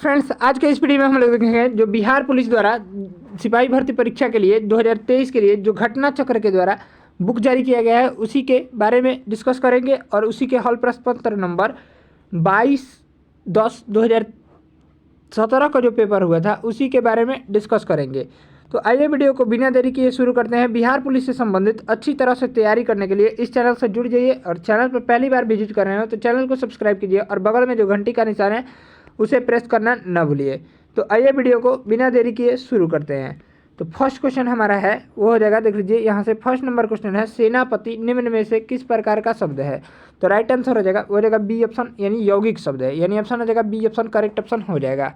Friends, आज के इस वीडियो में हम लोग देखेंगे जो बिहार पुलिस द्वारा सिपाही भर्ती परीक्षा के लिए 2023 के लिए जो घटना चक्र के द्वारा बुक जारी किया गया है उसी के बारे में डिस्कस करेंगे और उसी के हल प्रश्न पत्र नंबर 22/10/2017 का जो पेपर हुआ था उसी के बारे में डिस्कस करेंगे। तो आइए वीडियो को बिना देरी किए शुरू करते हैं। बिहार पुलिस से संबंधित अच्छी तरह से तैयारी करने के लिए इस चैनल से जुड़ जाइए और चैनल पर पहली बार विजिट कर रहे हो तो चैनल को सब्सक्राइब कीजिए और बगल में जो घंटी का निशान है उसे प्रेस करना न भूलिए। तो आइए वीडियो को बिना देरी किए शुरू करते हैं। तो फर्स्ट क्वेश्चन हमारा है वो हो जाएगा, देख लीजिए यहाँ से फर्स्ट नंबर क्वेश्चन है, सेनापति निम्न में से किस प्रकार का शब्द है। तो राइट आंसर हो जाएगा वो हो जाएगा बी ऑप्शन, यानी यौगिक शब्द है, यानी ऑप्शन हो जाएगा बी ऑप्शन करेक्ट ऑप्शन हो जाएगा।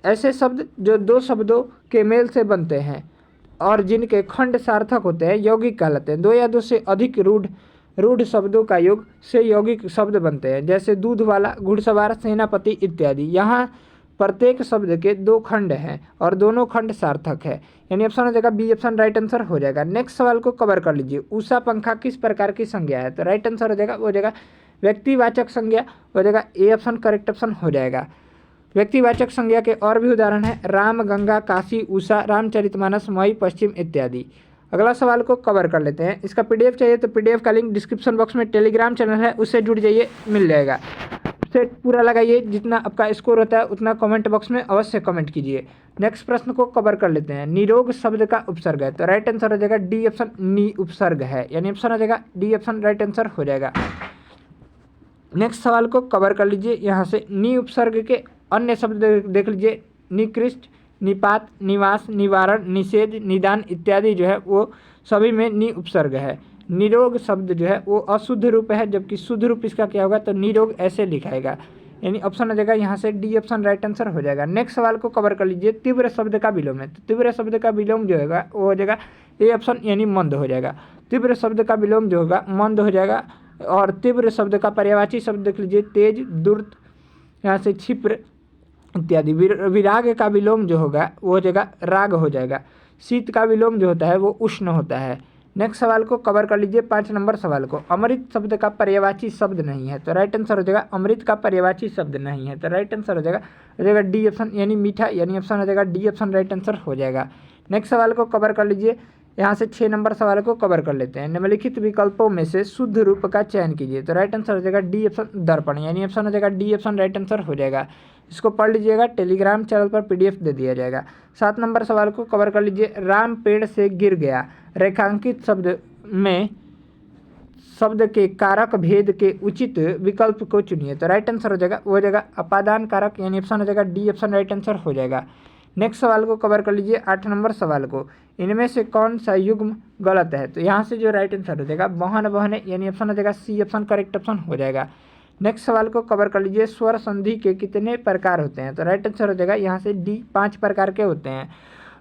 ऐसे शब्द जो दो शब्दों के मेल से बनते हैं और जिनके खंड सार्थक होते हैं यौगिक कहलाते हैं। दो या दो से अधिक रूढ़ शब्दों का योग से यौगिक शब्द बनते हैं, जैसे दूध वाला, घुड़सवार, सेनापति इत्यादि। यहाँ प्रत्येक शब्द के दो खंड हैं और दोनों खंड सार्थक है, यानी ऑप्शन हो जाएगा बी ऑप्शन राइट आंसर हो जाएगा। नेक्स्ट सवाल को कवर कर लीजिए, उषा पंखा किस प्रकार की संज्ञा है। तो राइट आंसर हो जाएगा वो हो जाएगा व्यक्तिवाचक संज्ञा हो जाएगा, ए ऑप्शन करेक्ट ऑप्शन हो जाएगा। व्यक्तिवाचक संज्ञा के और भी उदाहरण है राम, गंगा, काशी, उषा, रामचरितमानस, मई, पश्चिम इत्यादि। अगला सवाल को कवर कर लेते हैं। इसका पीडीएफ चाहिए तो पीडीएफ का लिंक डिस्क्रिप्शन बॉक्स में टेलीग्राम चैनल है उससे जुड़ जाइए, मिल जाएगा। उसे पूरा लगाइए, जितना आपका स्कोर होता है उतना कमेंट बॉक्स में अवश्य कमेंट कीजिए। नेक्स्ट प्रश्न को कवर कर लेते हैं। निरोग शब्द का उपसर्ग है। तो राइट आंसर हो जाएगा डी ऑप्शन नी उपसर्ग है, यानी ऑप्शन हो जाएगा डी ऑप्शन राइट आंसर हो जाएगा। नेक्स्ट सवाल को कवर कर लीजिए। यहाँ से नी उपसर्ग के अन्य शब्द देख लीजिए, निकृष्ट, निपात, निवास, निवारण, निषेध, निदान इत्यादि जो है वो सभी में नी उपसर्ग है। निरोग शब्द जो है वो अशुद्ध रूप है, जबकि शुद्ध रूप इसका क्या होगा तो निरोग ऐसे लिखाएगा, यानी ऑप्शन हो जाएगा यहाँ से डी ऑप्शन राइट आंसर हो जाएगा। नेक्स्ट सवाल को कवर कर लीजिए। तीव्र शब्द का विलोम है। तो तीव्र शब्द का विलोम जो होगा वो हो जाएगा ए ऑप्शन, यानी मंद हो जाएगा। तीव्र शब्द का विलोम जो होगा मंद हो जाएगा। और तीव्र शब्द का पर्यायवाची शब्द देख लीजिए, तेज, दुर्त, यहाँ से क्षिप्र इत्यादि। विराग का विलोम जो होगा वो हो जाएगा राग हो जाएगा। शीत का विलोम जो होता है वो उष्ण होता है। नेक्स्ट सवाल को कवर कर लीजिए, 5 नंबर सवाल को। अमृत शब्द का पर्यायवाची शब्द नहीं है। तो राइट आंसर हो जाएगा अमृत का पर्यायवाची शब्द नहीं है। तो राइट आंसर हो जाएगा डी ऑप्शन, यानी मीठा, यानी ऑप्शन हो जाएगा डी ऑप्शन राइट आंसर हो जाएगा। नेक्स्ट सवाल को कवर कर लीजिए। यहाँ से 6 नंबर सवाल को कवर कर लेते हैं। निम्नलिखित विकल्पों में से शुद्ध रूप का चयन कीजिए। तो राइट आंसर हो जाएगा डी ऑप्शन दर्पण, यानी ऑप्शन हो जाएगा डी ऑप्शन राइट आंसर हो जाएगा। इसको पढ़ लीजिएगा, टेलीग्राम चैनल पर पीडीएफ दे दिया जाएगा। 7 नंबर सवाल को कवर कर लीजिए। राम पेड़ से गिर गया, रेखांकित शब्द में शब्द के कारक भेद के उचित विकल्प को चुनिए। तो राइट आंसर हो जाएगा वो हो जाएगा अपादान कारक, यानी ऑप्शन हो जाएगा डी ऑप्शन राइट आंसर हो जाएगा। नेक्स्ट सवाल को कवर कर लीजिए, 8 नंबर सवाल को। इनमें से कौन सा युग्म गलत है। तो यहाँ से जो राइट आंसर हो जाएगा बहन बहने, यानी ऑप्शन हो जाएगा सी ऑप्शन करेक्ट ऑप्शन हो जाएगा। नेक्स्ट सवाल को कवर कर लीजिए। स्वर संधि के कितने प्रकार होते हैं। तो राइट आंसर हो जाएगा यहाँ से डी 5 प्रकार के होते हैं।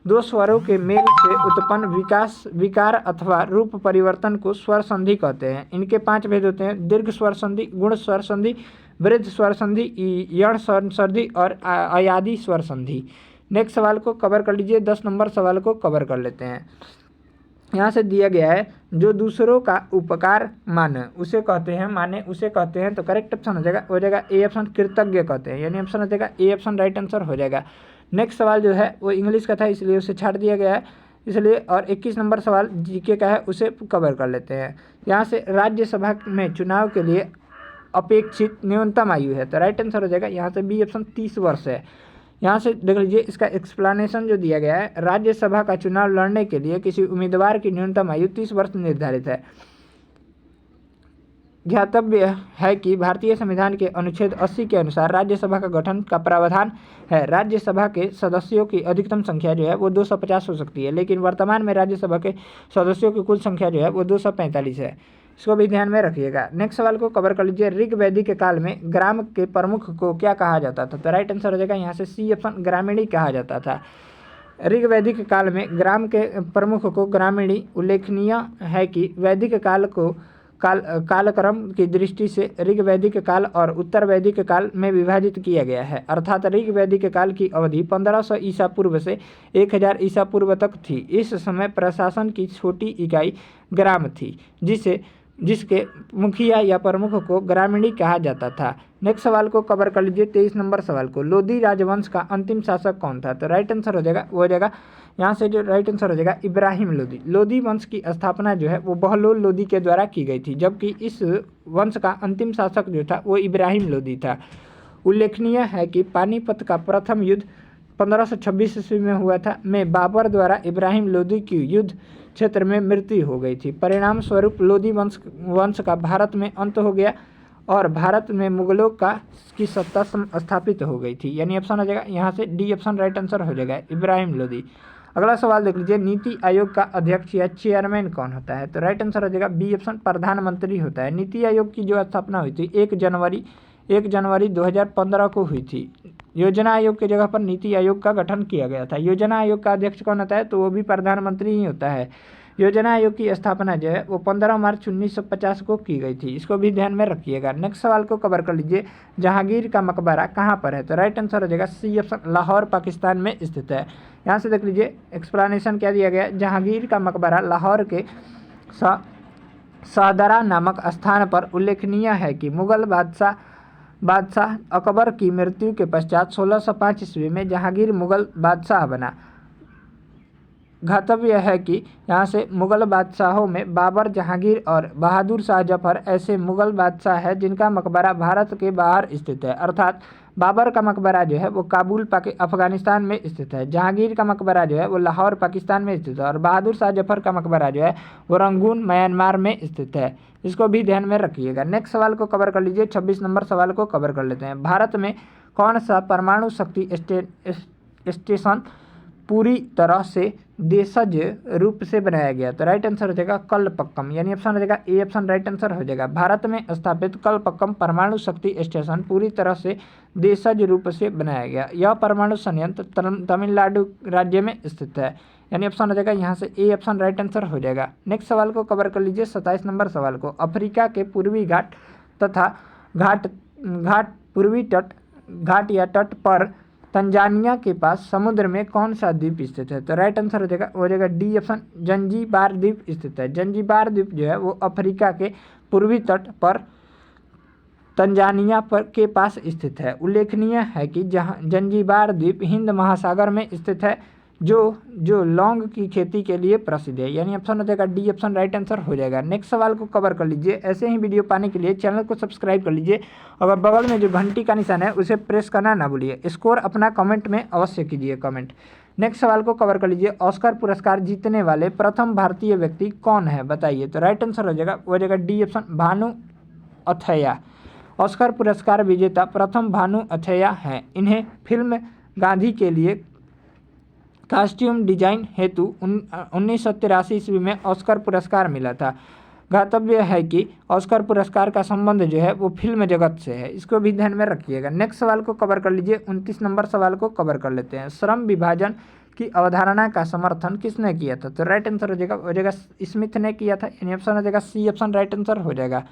दो स्वरों के मेल से उत्पन्न विकार अथवा रूप परिवर्तन को स्वर संधि कहते हैं। इनके 5 भेद होते हैं, दीर्घ स्वर संधि, गुण स्वर संधि, वृद्ध स्वर संधि, यण स्वर संधि और अयादि स्वर संधि। नेक्स्ट सवाल को कवर कर लीजिए। 10 नंबर सवाल को कवर कर लेते हैं। यहाँ से दिया गया है जो दूसरों का उपकार माने उसे कहते हैं। तो करेक्ट ऑप्शन हो जाएगा ए ऑप्शन कृतज्ञ कहते हैं, यानी ऑप्शन हो जाएगा ए ऑप्शन राइट आंसर हो जाएगा। नेक्स्ट सवाल जो है वो इंग्लिश का था इसलिए उसे छाड़ दिया गया है इसलिए, और 21 नंबर सवाल जीके का है उसे कवर कर लेते हैं। यहाँ से राज्यसभा में चुनाव के लिए अपेक्षित न्यूनतम आयु है। तो राइट आंसर हो जाएगा यहाँ से बी ऑप्शन 30 वर्ष है। यहाँ से देख लीजिए इसका एक्सप्लेनेशन जो दिया गया है, राज्यसभा का चुनाव लड़ने के लिए किसी उम्मीदवार की न्यूनतम आयु 30 वर्ष निर्धारित है। ध्यातव्य है कि भारतीय संविधान के अनुच्छेद 80 के अनुसार राज्यसभा का गठन का प्रावधान है। राज्यसभा के सदस्यों की अधिकतम संख्या जो है वो 250 हो सकती है, लेकिन वर्तमान में राज्यसभा के सदस्यों की कुल संख्या जो है वो 245 है। इसको भी ध्यान में रखिएगा। नेक्स्ट सवाल को कवर कर लीजिए। ऋग वैदिक काल में ग्राम के प्रमुख को क्या कहा जाता था। तो राइट आंसर हो जाएगा यहाँ से सी ऑप्शन ग्रामीणी कहा जाता था। ऋग वैदिक काल में ग्राम के प्रमुख को ग्रामीणी। उल्लेखनीय है कि वैदिक काल को कालक्रम की दृष्टि से ऋग वैदिक काल और उत्तर वैदिक काल में विभाजित किया गया है, अर्थात ऋग वैदिक काल की अवधि 1500 ईसा पूर्व से 1000 ईसा पूर्व तक थी। इस समय प्रशासन की छोटी इकाई ग्राम थी, जिसे जिसके मुखिया या प्रमुख को ग्रामीणी कहा जाता था। नेक्स्ट सवाल को कवर कर लीजिए 23 नंबर सवाल को। लोधी राजवंश का अंतिम शासक कौन था? तो राइट आंसर हो जाएगा, वो हो जाएगा यहाँ से जो राइट आंसर हो जाएगा इब्राहिम लोधी। लोधी वंश की स्थापना जो है वो बहलोल लोधी के द्वारा की गई थी, जबकि इस वंश का अंतिम शासक जो था वो इब्राहिम लोधी था। उल्लेखनीय है कि पानीपत का प्रथम युद्ध 1526 ईस्वी में हुआ था, में बाबर द्वारा इब्राहिम लोधी की युद्ध क्षेत्र में मृत्यु हो गई थी। परिणाम स्वरूप लोधी वंश का भारत में अंत हो गया और भारत में मुगलों की सत्ता स्थापित हो गई थी। यानी ऑप्शन हो जाएगा यहाँ से डी ऑप्शन राइट आंसर हो जाएगा इब्राहिम लोधी। अगला सवाल देख लीजिए, नीति आयोग का अध्यक्ष या चेयरमैन कौन होता है? तो राइट आंसर हो जाएगा बी ऑप्शन प्रधानमंत्री होता है। नीति आयोग की जो स्थापना हुई थी 1 जनवरी 2015 को हुई थी। योजना आयोग की जगह पर नीति आयोग का गठन किया गया था। योजना आयोग का अध्यक्ष कौन होता है? तो वो भी प्रधानमंत्री ही होता है। योजना आयोग की स्थापना जो है वो 15 मार्च 1950 को की गई थी, इसको भी ध्यान में रखिएगा। नेक्स्ट सवाल को कवर कर लीजिए, जहांगीर का मकबरा कहाँ पर है? तो राइट आंसर हो जाएगा सी ऑप्शन लाहौर पाकिस्तान में स्थित है। यहाँ से देख लीजिए एक्सप्लेनेशन क्या दिया गया है। जहांगीर का मकबरा लाहौर के शाहदरा नामक स्थान पर उल्लेखनीय है कि मुगल बादशाह अकबर की मृत्यु के पश्चात 1605 ईस्वी में जहांगीर मुगल बादशाह बना। ज्ञातव्य है कि यहाँ से मुगल बादशाहों में बाबर, जहांगीर और बहादुर शाह जफर ऐसे मुगल बादशाह हैं जिनका मकबरा भारत के बाहर स्थित है। अर्थात बाबर का मकबरा जो है वो काबुल अफगानिस्तान में स्थित है, जहांगीर का मकबरा जो है वो लाहौर पाकिस्तान में स्थित है और बहादुर शाह जफर का मकबरा जो है वो रंगून म्यांमार में स्थित है। इसको भी ध्यान में रखिएगा। नेक्स्ट सवाल को कवर कर लीजिए, 26 नंबर सवाल को कवर कर लेते हैं। भारत में कौन सा परमाणु शक्ति स्टेशन पूरी तरह से देशज रूप से बनाया गया? तो राइट आंसर हो जाएगा कलपक्कम। यानी ऑप्शन हो जाएगा ए ऑप्शन राइट आंसर हो जाएगा। भारत में स्थापित कलपक्कम परमाणु शक्ति स्टेशन पूरी तरह से देशज रूप से बनाया गया। यह परमाणु संयंत्र तमिलनाडु राज्य में स्थित है। यानी ऑप्शन हो जाएगा यहाँ से ए ऑप्शन राइट आंसर हो जाएगा। नेक्स्ट सवाल को कवर कर लीजिए 27 नंबर सवाल को। अफ्रीका के पूर्वी घाट तथा पूर्वी घाट या तट पर तंजानिया के पास समुद्र में कौन सा द्वीप स्थित है? तो राइट आंसर हो जाएगा डी ऑप्शन जंजीबार द्वीप स्थित है। जंजीबार द्वीप जो है वो अफ्रीका के पूर्वी तट पर तंजानिया के पास स्थित है। उल्लेखनीय है कि जहाँ जंजीबार द्वीप हिंद महासागर में स्थित है, जो लौंग की खेती के लिए प्रसिद्ध है। यानी ऑप्शन हो जाएगा डी ऑप्शन राइट आंसर हो जाएगा। नेक्स्ट सवाल को कवर कर लीजिए। ऐसे ही वीडियो पाने के लिए चैनल को सब्सक्राइब कर लीजिए और बगल में जो घंटी का निशान है उसे प्रेस करना ना भूलिए। स्कोर अपना कमेंट में अवश्य कीजिए कमेंट। नेक्स्ट सवाल को कवर कर लीजिए। ऑस्कर पुरस्कार जीतने वाले प्रथम भारतीय व्यक्ति कौन है बताइए? तो राइट आंसर हो जाएगा D option Bhanu Athaiya. Oscar पुरस्कार विजेता प्रथम भानु अथैया हैं। इन्हें फिल्म गांधी के लिए कॉस्ट्यूम डिजाइन हेतु 1983 ईस्वी में ऑस्कर पुरस्कार मिला था। ज्ञातव्य है कि ऑस्कर पुरस्कार का संबंध जो है वो फिल्म जगत से है, इसको भी ध्यान में रखिएगा। नेक्स्ट सवाल को कवर कर लीजिए। 29 नंबर सवाल को कवर कर लेते हैं। श्रम विभाजन की अवधारणा का समर्थन किसने किया था? तो राइट आंसर हो जाएगा स्मिथ ने किया था। यानी ऑप्शन हो जाएगा सी ऑप्शन राइट आंसर हो जाएगा।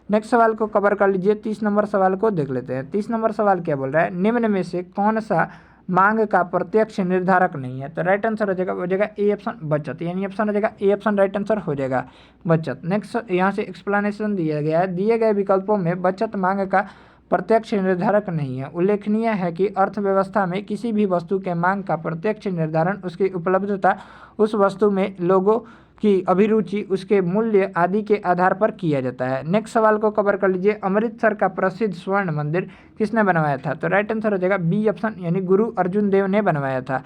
नेक्स्ट सवाल को कवर कर लीजिए। 30 नंबर सवाल को देख लेते हैं। 30 नंबर सवाल क्या बोल रहा है? निम्न में से कौन सा मांग का प्रत्यक्ष निर्धारक नहीं है? तो राइट आंसर हो जाएगा ए ऑप्शन बचत। यानी ऑप्शन हो जाएगा ए ऑप्शन राइट आंसर हो जाएगा बचत। नेक्स्ट यहाँ से एक्सप्लेनेशन दिया गया है। दिए गए विकल्पों में बचत मांग का प्रत्यक्ष निर्धारक नहीं है। उल्लेखनीय है कि अर्थव्यवस्था में किसी भी वस्तु के मांग का प्रत्यक्ष निर्धारण उसकी उपलब्धता, उस वस्तु में लोगों की अभिरुचि, उसके मूल्य आदि के आधार पर किया जाता है। नेक्स्ट सवाल को कवर कर लीजिए। अमृतसर का प्रसिद्ध स्वर्ण मंदिर किसने बनवाया था? तो राइट आंसर हो जाएगा बी ऑप्शन यानी गुरु अर्जुन देव ने बनवाया था।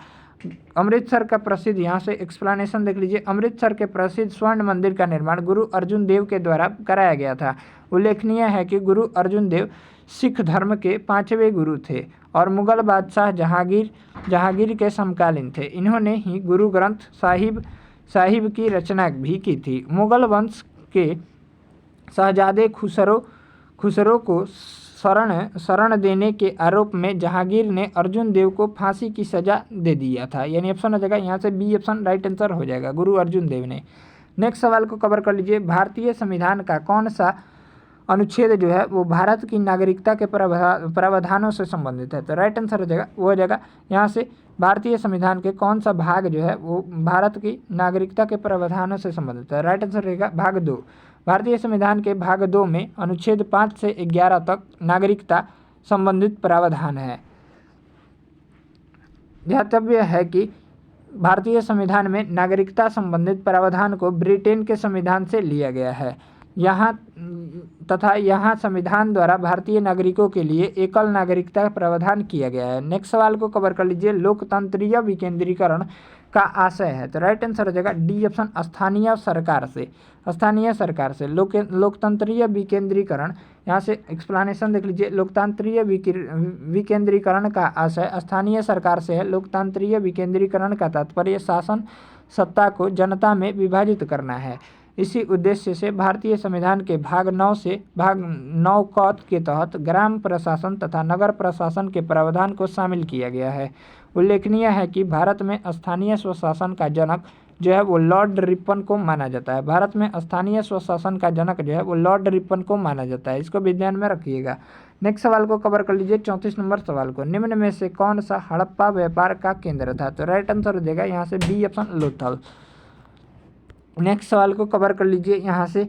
अमृतसर का प्रसिद्ध, यहाँ से एक्सप्लेनेशन देख लीजिए। अमृतसर के प्रसिद्ध स्वर्ण मंदिर का निर्माण गुरु अर्जुन देव के द्वारा कराया गया था। उल्लेखनीय है कि गुरु अर्जुन देव सिख धर्म के 5वें गुरु थे और मुगल बादशाह जहांगीर के समकालीन थे। इन्होंने ही गुरु ग्रंथ साहिब की रचना भी की थी। मुगल वंश के शहजादे खुसरो को शरण देने के आरोप में जहांगीर ने अर्जुन देव को फांसी की सजा दे दिया था। यानी ऑप्शन हो जाएगा यहाँ से बी ऑप्शन राइट आंसर हो जाएगा, गुरु अर्जुन देव ने। नेक्स्ट सवाल को कवर कर लीजिए। भारतीय संविधान का कौन सा अनुच्छेद जो है वो भारत की नागरिकता के प्रावधानों से संबंधित है? तो राइट आंसर हो जाएगा वो हो जाएगा यहाँ से भारतीय संविधान के कौन सा भाग जो है वो भारत की नागरिकता के प्रावधानों से संबंधित है? राइट आंसर रहेगा भाग 2। भारतीय संविधान के भाग 2 में अनुच्छेद 5 से 11 तक नागरिकता संबंधित प्रावधान है। ध्यातव्य है कि भारतीय संविधान में नागरिकता संबंधित प्रावधान को ब्रिटेन के संविधान से लिया गया है। यहाँ संविधान द्वारा भारतीय नागरिकों के लिए एकल नागरिकता प्रावधान किया गया है। नेक्स्ट सवाल को कवर कर लीजिए, लोकतंत्रीय विकेंद्रीकरण का आशय है। तो राइट आंसर हो जाएगा डी ऑप्शन, स्थानीय सरकार से लोकतंत्रीय विकेंद्रीकरण। यहाँ से एक्सप्लेनेशन देख लीजिए, लोकतंत्रीय विकेंद्रीकरण का आशय स्थानीय सरकार से है। लोकतंत्रीय विकेंद्रीकरण का तात्पर्य शासन सत्ता को जनता में विभाजित करना है। इसी उद्देश्य से भारतीय संविधान के भाग 9 से भाग 9 क के तहत ग्राम प्रशासन तथा नगर प्रशासन के प्रावधान को शामिल किया गया है। उल्लेखनीय है कि भारत में स्थानीय स्वशासन का जनक जो है वो लॉर्ड रिपन को माना जाता है। भारत में स्थानीय स्वशासन का जनक जो है वो लॉर्ड रिपन को माना जाता है। इसको भी ध्यान में रखिएगा। नेक्स्ट सवाल को कवर कर लीजिए, 34 नंबर सवाल को, निम्न में से कौन सा हड़प्पा व्यापार का केंद्र था। तो राइट आंसर हो जाएगा यहाँ से बी ऑप्शन, लोथल। नेक्स्ट सवाल को कवर कर लीजिए, यहाँ से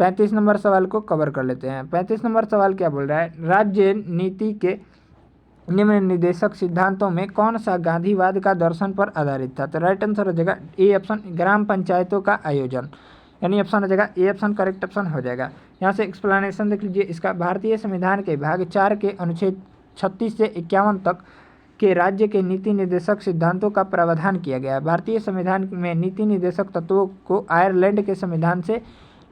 35 नंबर सवाल को कवर कर लेते हैं। 35 नंबर सवाल क्या बोल रहा है, राज्य नीति के निम्न निर्देशक सिद्धांतों में कौन सा गांधीवाद का दर्शन पर आधारित था। तो राइट आंसर हो जाएगा ए ऑप्शन, ग्राम पंचायतों का आयोजन, यानी ऑप्शन हो जाएगा ए ऑप्शन करेक्ट ऑप्शन हो जाएगा। यहाँ से एक्सप्लेनेशन देख लीजिए इसका, भारतीय संविधान के भाग 4 के अनुच्छेद 36 से 51 तक के राज्य के नीति निर्देशक सिद्धांतों का प्रावधान किया गया है। भारतीय संविधान में नीति निर्देशक तत्वों को आयरलैंड के संविधान से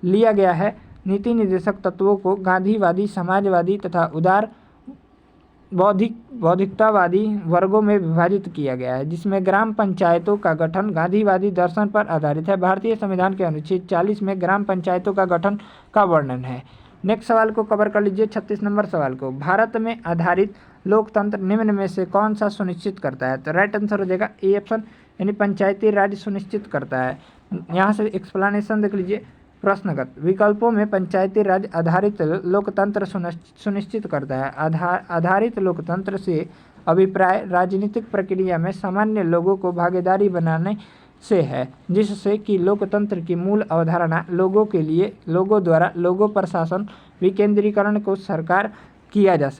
लिया गया है। नीति निर्देशक तत्वों को गांधीवादी, समाजवादी तथा उदार बौद्धिकतावादी वर्गों में विभाजित किया गया है, जिसमें ग्राम पंचायतों का गठन गांधीवादी दर्शन पर आधारित है। भारतीय संविधान के अनुच्छेद 40 में ग्राम पंचायतों का गठन का वर्णन है। नेक्स्ट सवाल को कवर कर लीजिए, 36 नंबर सवाल को, भारत में आधारित लोकतंत्र निम्न में से कौन सा सुनिश्चित करता है। तो राइट आंसर हो जाएगा ए ऑप्शन, यानी पंचायती राज सुनिश्चित करता है। यहाँ से एक्सप्लेनेशन देख लीजिए, प्रश्नगत विकल्पों में पंचायती राज आधारित लोकतंत्र सुनिश्चित करता है। आधारित लोकतंत्र से अभिप्राय राजनीतिक प्रक्रिया में सामान्य लोगों को भागीदारी बनाने से है, जिससे कि लोकतंत्र की मूल अवधारणा लोगों के लिए लोगों द्वारा लोगों प्रशासन विकेंद्रीकरण को साकार किया जा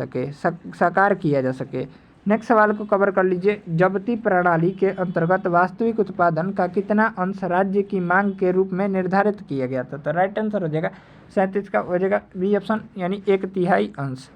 सके। नेक्स्ट सवाल को कवर कर लीजिए, जब्ती प्रणाली के अंतर्गत वास्तविक उत्पादन का कितना अंश राज्य की मांग के रूप में निर्धारित किया गया था। तो राइट आंसर हो जाएगा 37 का हो जाएगा बी ऑप्शन, यानी 1/3 अंश।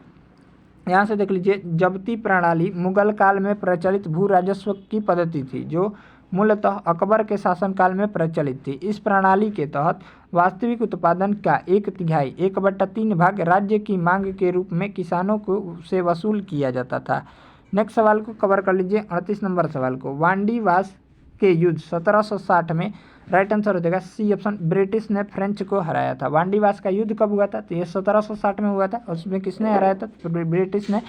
यहाँ से देख लीजिए, जब्ती प्रणाली मुगल काल में प्रचलित भू राजस्व की पद्धति थी, जो मूलतः अकबर के शासनकाल में प्रचलित थी। इस प्रणाली के तहत वास्तविक उत्पादन का 1/3 1/3 भाग राज्य की मांग के रूप में किसानों को से वसूल किया जाता था। नेक्स्ट सवाल को कवर कर लीजिए, 38 नंबर सवाल को, वांडीवास के युद्ध 1760 में राइट आंसर हो जाएगा सी ऑप्शन, ब्रिटिश ने फ्रेंच को हराया था। वांडीवास का युद्ध कब हुआ था। तो ये 1760 में हुआ था। उसमें किसने हराया था। तो ब्रिटिश ने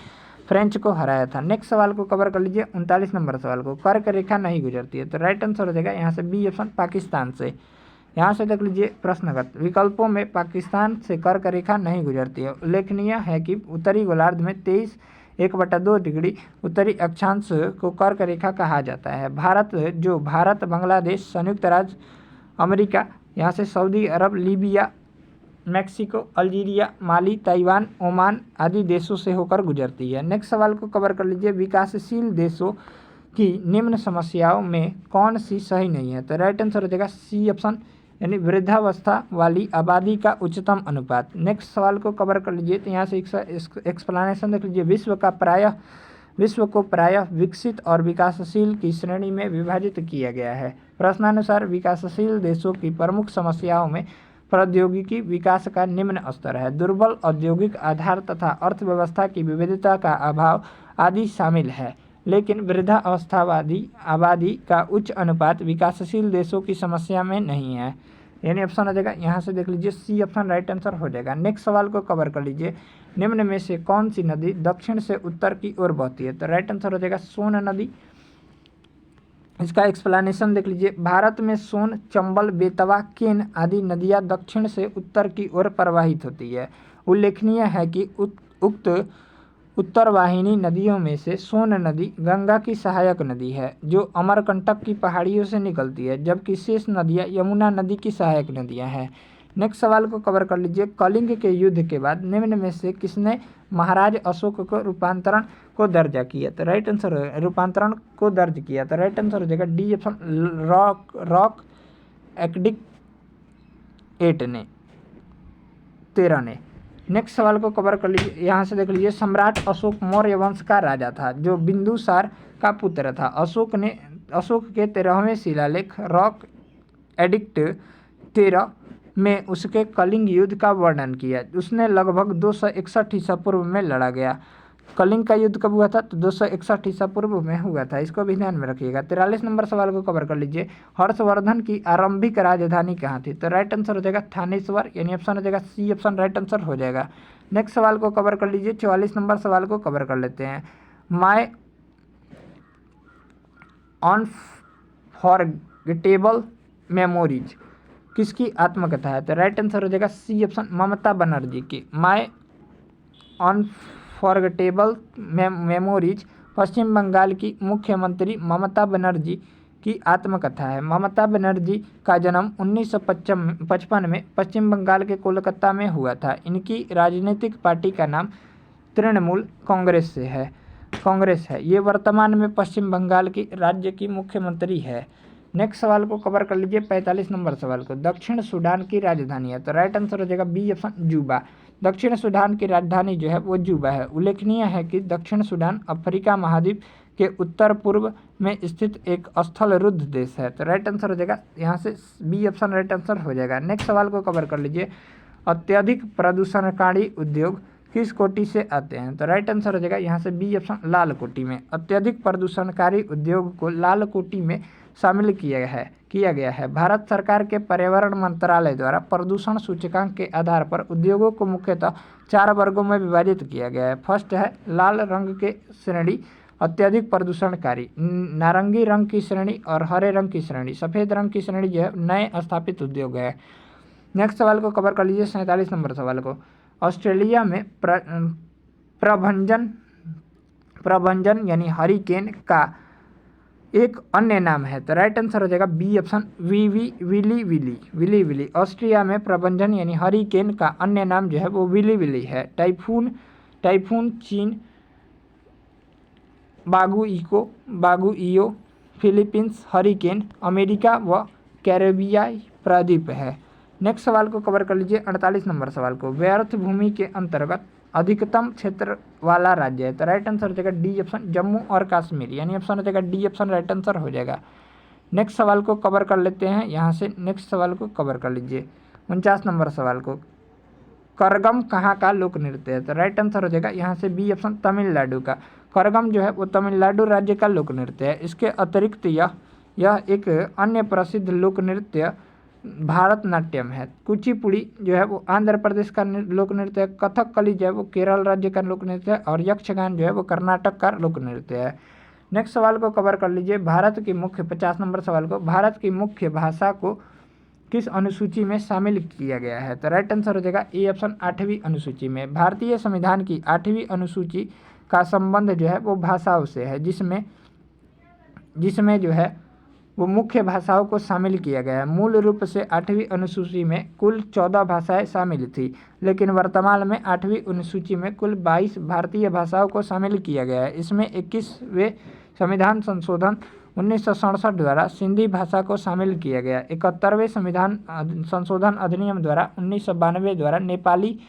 फ्रेंच को हराया था। नेक्स्ट सवाल को कवर कर लीजिए, 39 नंबर सवाल को, कर्क रेखा नहीं गुजरती है। तो राइट आंसर हो जाएगा यहाँ से बी ऑप्शन, पाकिस्तान से। यहाँ से देख लीजिए, प्रश्नगत विकल्पों में पाकिस्तान से कर्क रेखा नहीं गुजरती है। उल्लेखनीय है कि उत्तरी गोलार्ध में 23.1/2 डिग्री उत्तरी अक्षांश को कर्क रेखा कहा जाता है। भारत, बांग्लादेश, संयुक्त राज्य अमेरिका, यहाँ से सऊदी अरब, लीबिया, मैक्सिको, अल्जीरिया, माली, ताइवान, ओमान आदि देशों से होकर गुजरती है। नेक्स्ट सवाल को कवर कर लीजिए, विकासशील देशों की निम्न समस्याओं में कौन सी सही नहीं है। तो राइट आंसर हो जाएगा सी ऑप्शन, यानी वृद्धावस्था वाली आबादी का उच्चतम अनुपात। नेक्स्ट सवाल को कवर कर लीजिए, तो यहाँ से एक्सप्लेनेशन देख लीजिए, विश्व को प्रायः विकसित और विकासशील की श्रेणी में विभाजित किया गया है। प्रश्नानुसार विकासशील देशों की प्रमुख समस्याओं में प्रौद्योगिकी विकास का निम्न स्तर है, दुर्बल औद्योगिक आधार तथा अर्थव्यवस्था की विविधता का अभाव आदि शामिल है। लेकिन वृद्धावस्थावादी आबादी का उच्च अनुपात विकासशील देशों की समस्या में नहीं है, यानी ऑप्शन हो जाएगा यहाँ से देख लीजिए सी ऑप्शन राइट आंसर हो जाएगा। नेक्स्ट सवाल को कवर कर लीजिए, निम्न में से कौन सी नदी दक्षिण से उत्तर की ओर बहती है। तो राइट आंसर हो जाएगा सोन नदी। इसका एक्सप्लेनेशन देख लीजिए, भारत में सोन, चंबल, बेतवा, केन आदि नदियाँ दक्षिण से उत्तर की ओर प्रवाहित होती है। उल्लेखनीय है कि उक्त उत्तरवाहिनी नदियों में से सोन नदी गंगा की सहायक नदी है, जो अमरकंटक की पहाड़ियों से निकलती है, जबकि शेष नदियाँ यमुना नदी की सहायक नदियाँ हैं। नेक्स्ट सवाल को कवर कर लीजिए, कलिंग के युद्ध के बाद निम्न में से किसने महाराज अशोक को रूपांतरण को दर्ज किया? तो राइट आंसर रूपांतरण को दर्ज किया, तो राइट आंसर हो जाएगा डी ऑप्शन रॉक एक्डिक 8 ने 13 ने। नेक्स्ट सवाल को कवर कर लीजिए, यहाँ से देख लीजिए, सम्राट अशोक मौर्य वंश का राजा था जो बिंदुसार का पुत्र था। अशोक के 13वें शिलालेख रॉक एडिक्ट 13 में उसके कलिंग युद्ध का वर्णन किया। उसने लगभग 261 ईसा पूर्व में लड़ा गया। कलिंग का युद्ध कब हुआ था? तो 261 ईसा पूर्व में हुआ था, इसको भी ध्यान में रखिएगा। 43 नंबर सवाल को कवर कर लीजिए, हर्षवर्धन की आरंभिक राजधानी कहाँ थी? तो राइट आंसर हो जाएगा थानेश्वर, यानी ऑप्शन हो जाएगा सी ऑप्शन राइट आंसर हो जाएगा। नेक्स्ट सवाल को कवर कर लीजिए, 44 नंबर सवाल को कवर कर लेते हैं। माई अनफॉरगेटेबल मेमोरीज किसकी आत्मकथा है? तो राइट आंसर हो जाएगा सी ऑप्शन ममता बनर्जी की। माई अनफॉरगेटेबल मेमोरीज पश्चिम बंगाल की मुख्यमंत्री ममता बनर्जी की आत्मकथा है। ममता बनर्जी का जन्म 1955 में पश्चिम बंगाल के कोलकाता में हुआ था। इनकी राजनीतिक पार्टी का नाम तृणमूल कांग्रेस है। ये वर्तमान में पश्चिम बंगाल की राज्य की मुख्यमंत्री है। नेक्स्ट सवाल को कवर कर लीजिए, 45 नंबर सवाल को, दक्षिण सूडान की राजधानी है। तो राइट आंसर हो जाएगा बी ऑप्शन जुबा। दक्षिण सूडान की राजधानी जो है वो जुबा है। उल्लेखनीय है कि दक्षिण सूडान अफ्रीका महाद्वीप के उत्तर पूर्व में स्थित एक स्थलरुद्ध देश है। तो राइट आंसर हो जाएगा यहाँ से बी ऑप्शन राइट आंसर हो जाएगा। नेक्स्ट सवाल को कवर कर लीजिए, अत्यधिक प्रदूषणकारी उद्योग किस कोटि से आते हैं? तो राइट आंसर हो जाएगा यहाँ से बी ऑप्शन लाल कोटि में। अत्यधिक प्रदूषणकारी उद्योग को लाल कोटि में शामिल किया गया है। भारत सरकार के पर्यावरण मंत्रालय द्वारा प्रदूषण सूचकांक के आधार पर उद्योगों को मुख्यतः 4 वर्गों में विभाजित किया गया है। फर्स्ट है लाल रंग के श्रेणी अत्यधिक प्रदूषणकारी, नारंगी रंग की श्रेणी और हरे रंग की श्रेणी, सफ़ेद रंग की श्रेणी जो है नए स्थापित उद्योग है। नेक्स्ट सवाल को कवर कर लीजिए, 47 नंबर सवाल को, ऑस्ट्रेलिया में प्रभंजन यानी हरिकेन का एक अन्य नाम है। तो राइट आंसर हो जाएगा बी ऑप्शन विली। ऑस्ट्रिया में प्रभंजन यानी हरिकेन का अन्य नाम जो है वो विली है। टाइफून चीन बागुइयो फिलीपींस हरिकेन अमेरिका व कैरेबियाई प्रायद्वीप है। नेक्स्ट सवाल को कवर कर लीजिए, 48 नंबर सवाल को, व्यर्थ भूमि के अंतर्गत अधिकतम क्षेत्र वाला राज्य है। तो राइट आंसर हो जाएगा डी ऑप्शन जम्मू और कश्मीर, यानी ऑप्शन हो जाएगा डी ऑप्शन राइट आंसर हो जाएगा। नेक्स्ट सवाल को कवर कर लेते हैं, यहाँ से नेक्स्ट सवाल को कवर कर लीजिए, 49 नंबर सवाल को, करगम कहाँ का लोक नृत्य है? तो राइट आंसर हो जाएगा यहाँ से बी ऑप्शन तमिलनाडु का। करगम जो है वो तमिलनाडु राज्य का लोक नृत्य है। इसके अतिरिक्त यह एक अन्य प्रसिद्ध लोक नृत्य भारतनाट्यम है। कुचिपुड़ी जो है वो आंध्र प्रदेश का लोक नृत्य है। कथकली जो है वो केरल राज्य का लोक नृत्य है और यक्षगान जो है वो कर्नाटक का लोक नृत्य है। नेक्स्ट सवाल को कवर कर लीजिए, भारत की मुख्य 50 नंबर सवाल को, भारत की मुख्य भाषा को किस अनुसूची में शामिल किया गया है? तो राइट आंसर हो जाएगा ए ऑप्शन 8वीं अनुसूची में। भारतीय संविधान की 8वीं अनुसूची का संबंध जो है वो भाषाओं से है, जिसमें जो है वो मुख्य भाषाओं को शामिल किया गया है। मूल रूप से 8वीं अनुसूची में कुल 14 भाषाएं शामिल थी, लेकिन वर्तमान में 8वीं अनुसूची में कुल 22 भारतीय भाषाओं को शामिल किया गया है। इसमें 21वें संविधान संशोधन 1967 द्वारा सिंधी भाषा को शामिल किया गया। 71वें संविधान संशोधन अधिनियम द्वारा 1992 द्वारा नेपाली,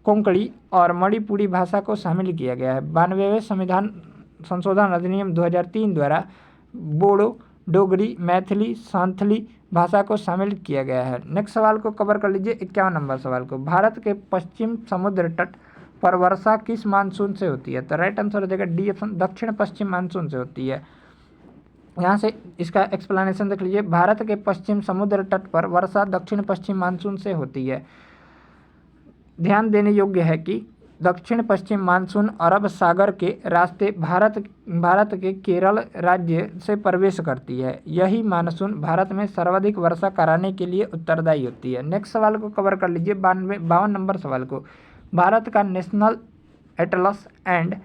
कोंकणी और मणिपुरी भाषा को शामिल किया गया है। 92वें संविधान संशोधन अधिनियम 2003 द्वारा बोडो, डोगरी, मैथिली, सांथली भाषा को शामिल किया गया है। नेक्स्ट सवाल को कवर कर लीजिए, 51 नंबर सवाल को, भारत के पश्चिम समुद्र तट पर वर्षा किस मानसून से होती है? तो राइट आंसर हो जाएगा डी ऑप्शन दक्षिण पश्चिम मानसून से होती है। यहाँ से इसका एक्सप्लेनेशन देख लीजिए, भारत के पश्चिम समुद्र तट पर वर्षा दक्षिण पश्चिम मानसून से होती है। ध्यान देने योग्य है कि दक्षिण पश्चिम मानसून अरब सागर के रास्ते भारत के केरल राज्य से प्रवेश करती है। यही मानसून भारत में सर्वाधिक वर्षा कराने के लिए उत्तरदायी होती है। नेक्स्ट सवाल को कवर कर लीजिए, 52 नंबर सवाल को, भारत का national atlas and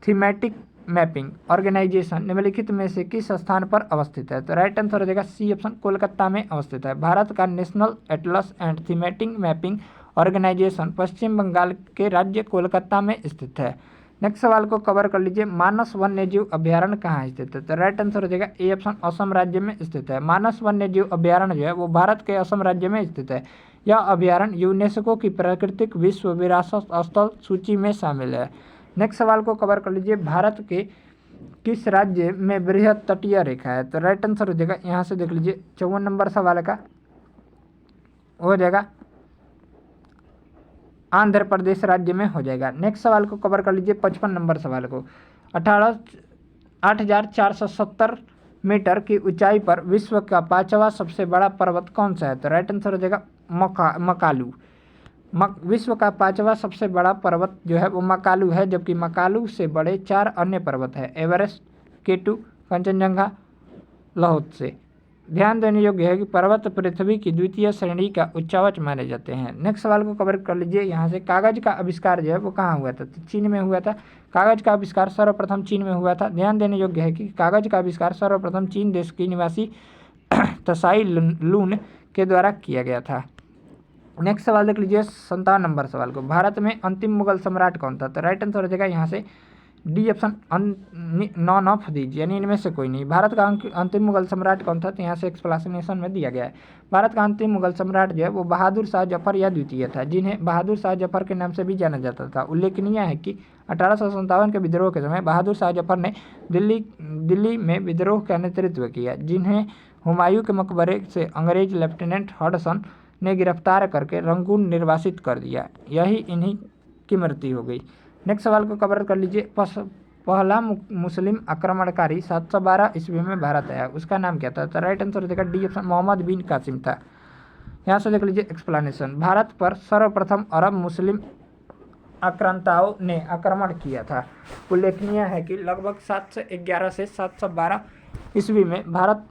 thematic mapping organisation निम्नलिखित में से किस स्थान पर अवस्थित है? तो राइट आंसर हो जाएगा सी ऑप्शन, कोलकाता में अवस्थित है। भारत का national atlas and thematic mapping organisation Paschim Bangal के राज्य कोलकाता में स्थित है। नेक्स्ट सवाल को कवर कर लीजिए, मानस वन्यजीव अभ्यारण्य कहाँ स्थित है? तो राइट आंसर हो जाएगा ए ऑप्शन, असम राज्य में स्थित है। मानस वन्यजीव अभ्यारण्य जो है वो भारत के असम राज्य में स्थित है। यह अभ्यारण्य यूनेस्को की प्राकृतिक विश्व विरासत स्थल सूची में शामिल है। नेक्स्ट सवाल को कवर कर लीजिए, भारत के किस राज्य में वृहद तटीय रेखा है? तो राइट आंसर हो जाएगा, यहाँ से देख लीजिए 54 नंबर सवाल का हो जाएगा आंध्र प्रदेश राज्य में हो जाएगा। नेक्स्ट सवाल को कवर कर लीजिए 55 नंबर सवाल को, 8,470 मीटर की ऊंचाई पर विश्व का 5वां सबसे बड़ा पर्वत कौन सा है? तो राइट आंसर हो जाएगा मकालू। विश्व का 5वां सबसे बड़ा पर्वत जो है वो मकालू है, जबकि मकालू से बड़े 4 अन्य पर्वत है, एवरेस्ट, केटू, कंचनजंगा, लाओत्से। ध्यान देने योग्य है कि पर्वत पृथ्वी की द्वितीय श्रेणी का उच्चावच माने जाते हैं। नेक्स्ट सवाल को कवर कर लीजिए, यहाँ से कागज का आविष्कार जो है वो कहाँ हुआ था? तो चीन में हुआ था। कागज का आविष्कार सर्वप्रथम चीन में हुआ था। ध्यान देने योग्य है कि कागज का आविष्कार सर्वप्रथम चीन देश की निवासी त्साई लुन के द्वारा किया गया था। नेक्स्ट सवाल देख लीजिए 57 नंबर सवाल को, भारत में अंतिम मुगल सम्राट कौन था? तो राइट आंसर हो जाएगा यहाँ से D option, none of these, यानी इनमें से कोई नहीं। भारत का अंतिम मुगल सम्राट कौन था? तो यहाँ से एक्सप्लेनेशन में दिया गया है। भारत का अंतिम मुगल सम्राट जो है वो बहादुर शाह जफर या द्वितीय था, जिन्हें बहादुर शाह जफर के नाम से भी जाना जाता था। उल्लेखनीय है कि 1857 के विद्रोह के समय बहादुर शाह जफर ने दिल्ली में विद्रोह का नेतृत्व किया, जिन्हें हुमायूं के मकबरे से अंग्रेज लेफ्टिनेंट हडसन ने गिरफ्तार करके रंगून निर्वासित कर दिया। यही इन्हीं की मृत्यु हो गई। नेक्स्ट सवाल को कवर कर लीजिए, पहला मुस्लिम आक्रमणकारी 712 ईस्वी में भारत आया, उसका नाम क्या था? तो राइट आंसर हो जाएगा डी ऑप्शन, मोहम्मद बिन कासिम था। यहाँ से देख लीजिए एक्सप्लेनेशन, भारत पर सर्वप्रथम अरब मुस्लिम आक्रांताओं ने आक्रमण किया था। उल्लेखनीय है कि लगभग 711 से 712 ईस्वी में भारत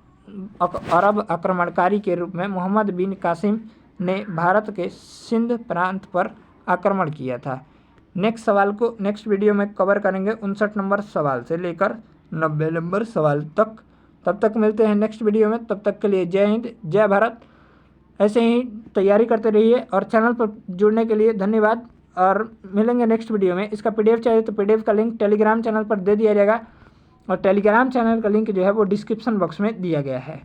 अरब आक्रमणकारी के रूप में मोहम्मद बिन कासिम ने भारत के सिंध प्रांत पर आक्रमण किया था। नेक्स्ट सवाल को नेक्स्ट वीडियो में कवर करेंगे 59 नंबर सवाल से लेकर 90 नंबर सवाल तक। तब तक मिलते हैं नेक्स्ट वीडियो में, तब तक के लिए जय हिंद, जय भारत। ऐसे ही तैयारी करते रहिए और चैनल पर जुड़ने के लिए धन्यवाद, और मिलेंगे नेक्स्ट वीडियो में। इसका PDF चाहिए तो PDF का लिंक टेलीग्राम चैनल पर दे दिया जाएगा, और टेलीग्राम चैनल का लिंक जो है वो डिस्क्रिप्शन बॉक्स में दिया गया है।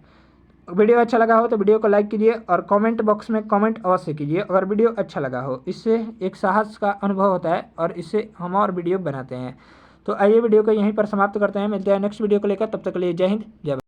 वीडियो अच्छा लगा हो तो वीडियो को लाइक कीजिए और कमेंट बॉक्स में कमेंट अवश्य कीजिए अगर वीडियो अच्छा लगा हो। इससे एक साहस का अनुभव होता है और इससे हम और वीडियो बनाते हैं। तो आइए वीडियो को यहीं पर समाप्त करते हैं, मिलते हैं नेक्स्ट वीडियो को लेकर, तब तक के लिए जय हिंद, जय भारत।